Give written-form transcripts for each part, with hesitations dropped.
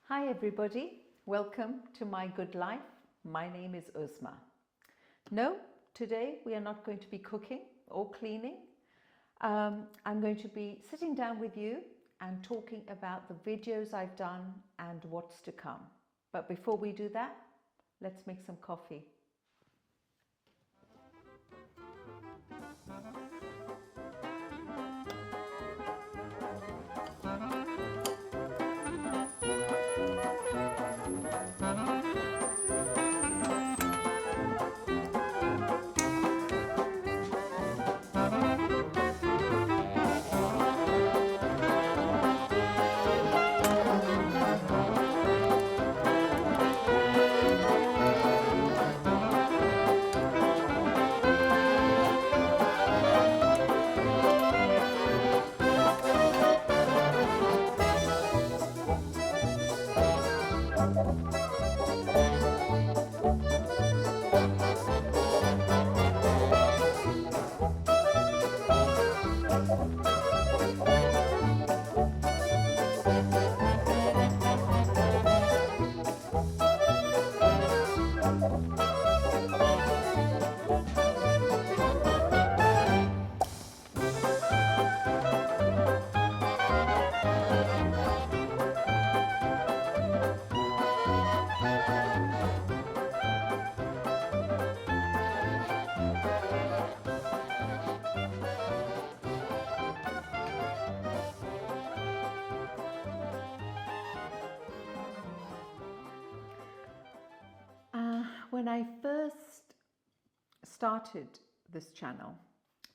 Hi everybody, welcome to My Good Life. My name is Uzma. No, today we are not going to be cooking or cleaning. I'm going to be sitting down with you and talking about the videos I've done and what's to come. But before we do that, let's make some coffee. When I first started this channel,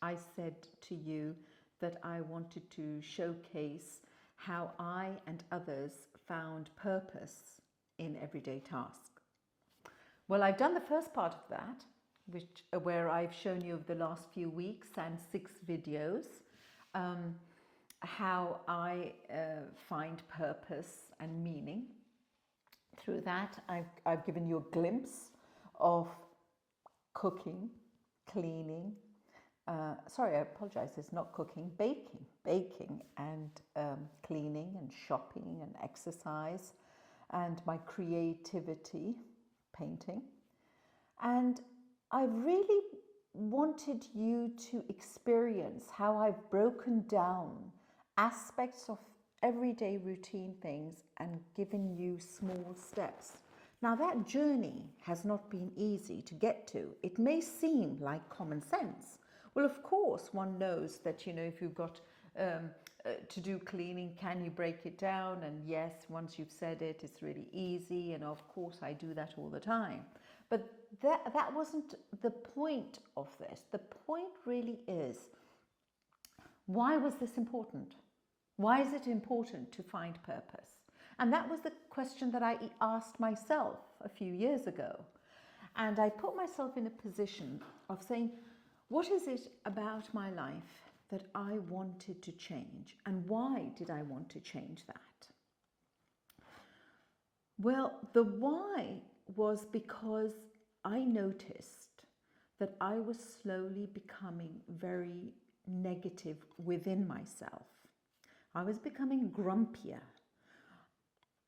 I said to you that I wanted to showcase how I and others found purpose in everyday tasks. Well, I've done the first part of that, where I've shown you over the last few weeks and 6 videos, how I find purpose and meaning. Through that, I've given you a glimpse of cooking, cleaning, sorry, I apologize, it's not cooking, baking and cleaning and shopping and exercise and my creativity, painting. And I really wanted you to experience how I've broken down aspects of everyday routine things and given you small steps. Now that journey has not been easy to get to. It may seem like common sense. Well, of course, one knows that, if you've got to do cleaning, can you break it down? And yes, once you've said it, it's really easy. And of course, I do that all the time. But that wasn't the point of this. The point really is, why was this important? Why is it important to find purpose? And that was the question that I asked myself a few years ago. And I put myself in a position of saying, what is it about my life that I wanted to change? And why did I want to change that? Well, the why was because I noticed that I was slowly becoming very negative within myself. I was becoming grumpier.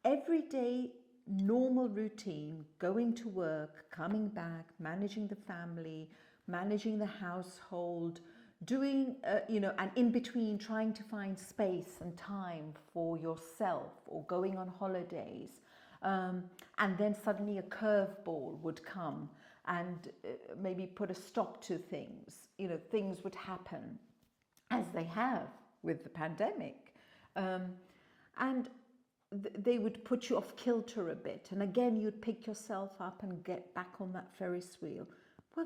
Everyday normal routine, going to work, coming back, managing the family, managing the household, doing, and in between trying to find space and time for yourself or going on holidays. And then suddenly a curveball would come and maybe put a stop to things. Things would happen as they have with the pandemic. And they would put you off kilter a bit. And again, you'd pick yourself up and get back on that Ferris wheel. Well,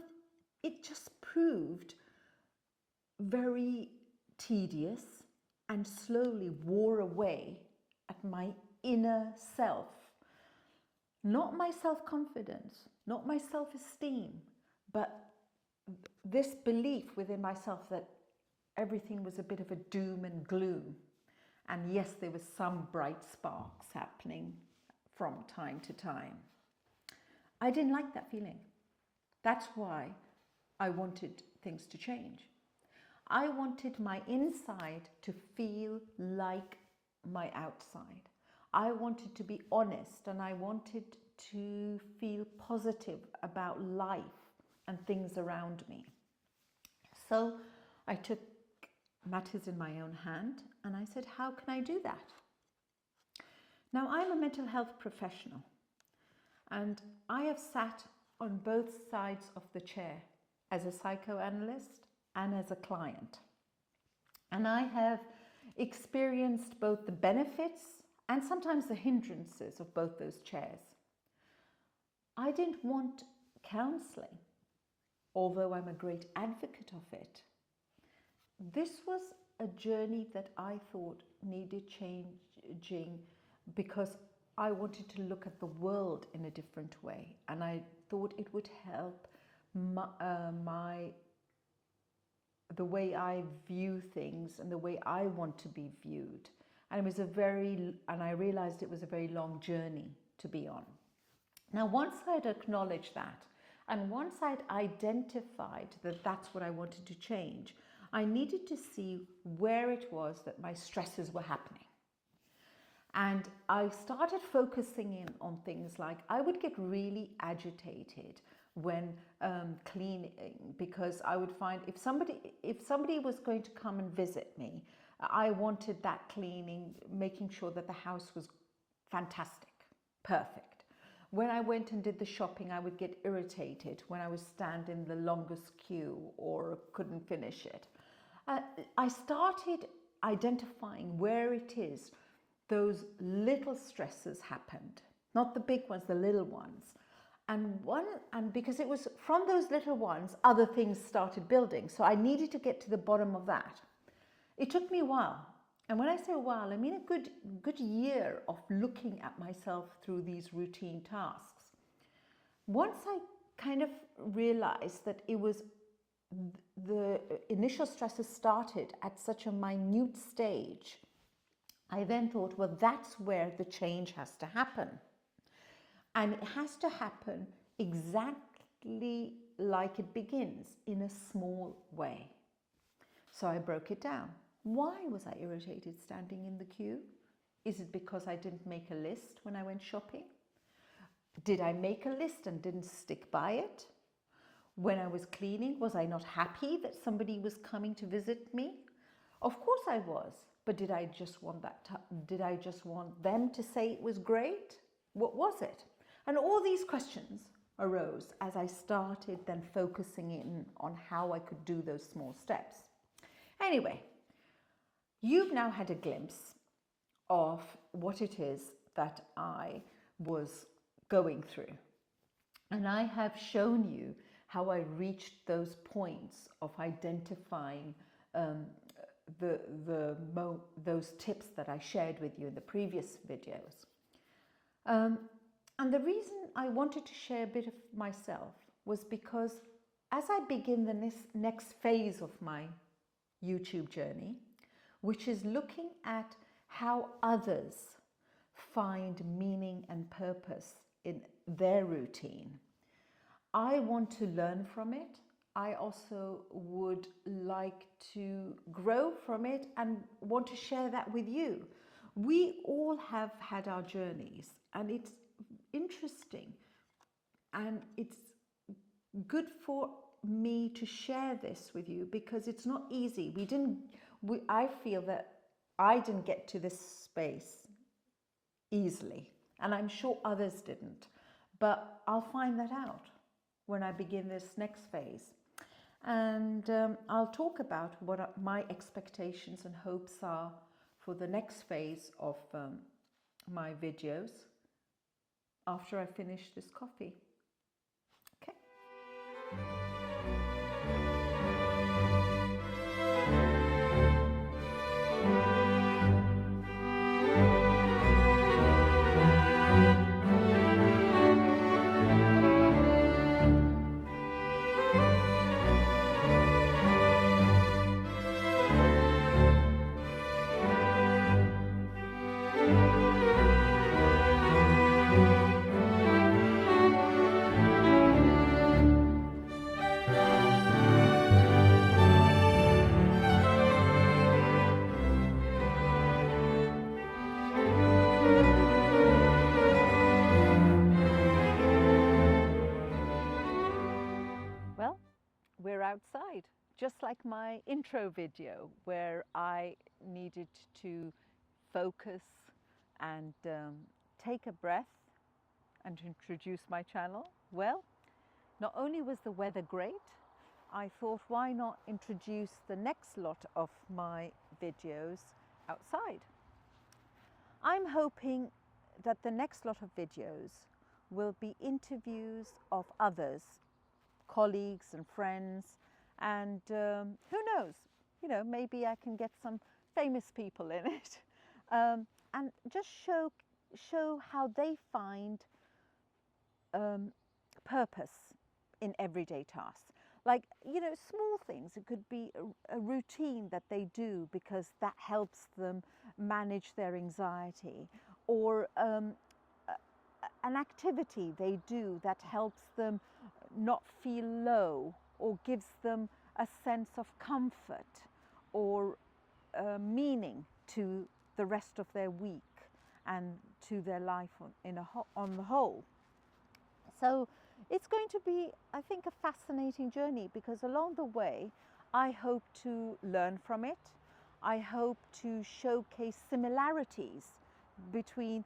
it just proved very tedious and slowly wore away at my inner self. Not my self-confidence, not my self-esteem, but this belief within myself that everything was a bit of a doom and gloom. And yes, there was some bright sparks happening from time to time. I didn't like that feeling. That's why I wanted things to change. I wanted my inside to feel like my outside. I wanted to be honest, and I wanted to feel positive about life and things around me. So I took matters in my own hand and I said, how can I do that? Now, I'm a mental health professional and I have sat on both sides of the chair as a psychoanalyst and as a client. And I have experienced both the benefits and sometimes the hindrances of both those chairs. I didn't want counseling, although I'm a great advocate of it. This was a journey that I thought needed changing because I wanted to look at the world in a different way, and I thought it would help the way I view things and the way I want to be viewed. And I realized it was a very long journey to be on. Now, once I'd acknowledged that, and once I'd identified that that's what I wanted to change, I needed to see where it was that my stresses were happening. And I started focusing in on things like I would get really agitated when cleaning, because I would find if somebody was going to come and visit me, I wanted that cleaning, making sure that the house was fantastic, perfect. When I went and did the shopping, I would get irritated when I was standing in the longest queue or couldn't finish it. I started identifying where it is those little stresses happened, not the big ones, the little ones. And because it was from those little ones, other things started building. So I needed to get to the bottom of that. It took me a while. And when I say a while, I mean a good year of looking at myself through these routine tasks. Once I kind of realized that it was the initial stresses started at such a minute stage, I then thought, well, that's where the change has to happen. And it has to happen exactly like it begins, in a small way. So I broke it down. Why was I irritated standing in the queue? Is it because I didn't make a list when I went shopping? Did I make a list and didn't stick by it? When I was cleaning, was I not happy that somebody was coming to visit me? Of course I was. But did I just want them to say it was great? What was it? And all these questions arose as I started then focusing in on how I could do those small steps. Anyway, you've now had a glimpse of what it is that I was going through. And I have shown you how I reached those points of identifying those tips that I shared with you in the previous videos. And the reason I wanted to share a bit of myself was because as I begin the next phase of my YouTube journey, which is looking at how others find meaning and purpose in their routine, I want to learn from it. I also would like to grow from it and want to share that with you. We all have had our journeys, and it's interesting and it's good for me to share this with you because it's not easy. I feel that I didn't get to this space easily, and I'm sure others didn't, but I'll find that out when I begin this next phase. And I'll talk about what my expectations and hopes are for the next phase of my videos after I finish this coffee. Okay. outside, just like my intro video where I needed to focus and take a breath and introduce my channel. Well, not only was the weather great, I thought, why not introduce the next lot of my videos outside? I'm hoping that the next lot of videos will be interviews of others, colleagues and friends, and who knows, maybe I can get some famous people in it, and just show how they find purpose in everyday tasks. Like, small things. It could be a routine that they do because that helps them manage their anxiety, or an activity they do that helps them not feel low or gives them a sense of comfort or meaning to the rest of their week and to their life on the whole. So it's going to be, I think, a fascinating journey, because along the way I hope to learn from it. I hope to showcase similarities between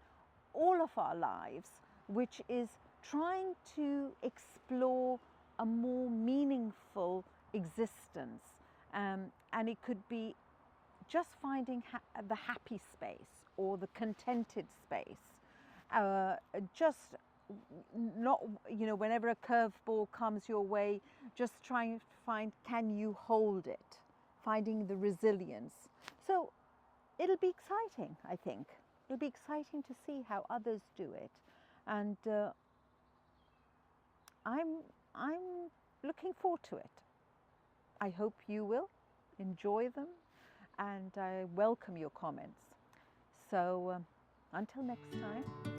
all of our lives, which is trying to explore a more meaningful existence. And it could be just finding the happy space or the contented space. Just not, whenever a curveball comes your way, just trying to find, can you hold it? Finding the resilience. So it'll be exciting, I think. It'll be exciting to see how others do it. And I'm looking forward to it. I hope you will enjoy them, and I welcome your comments. So until next time.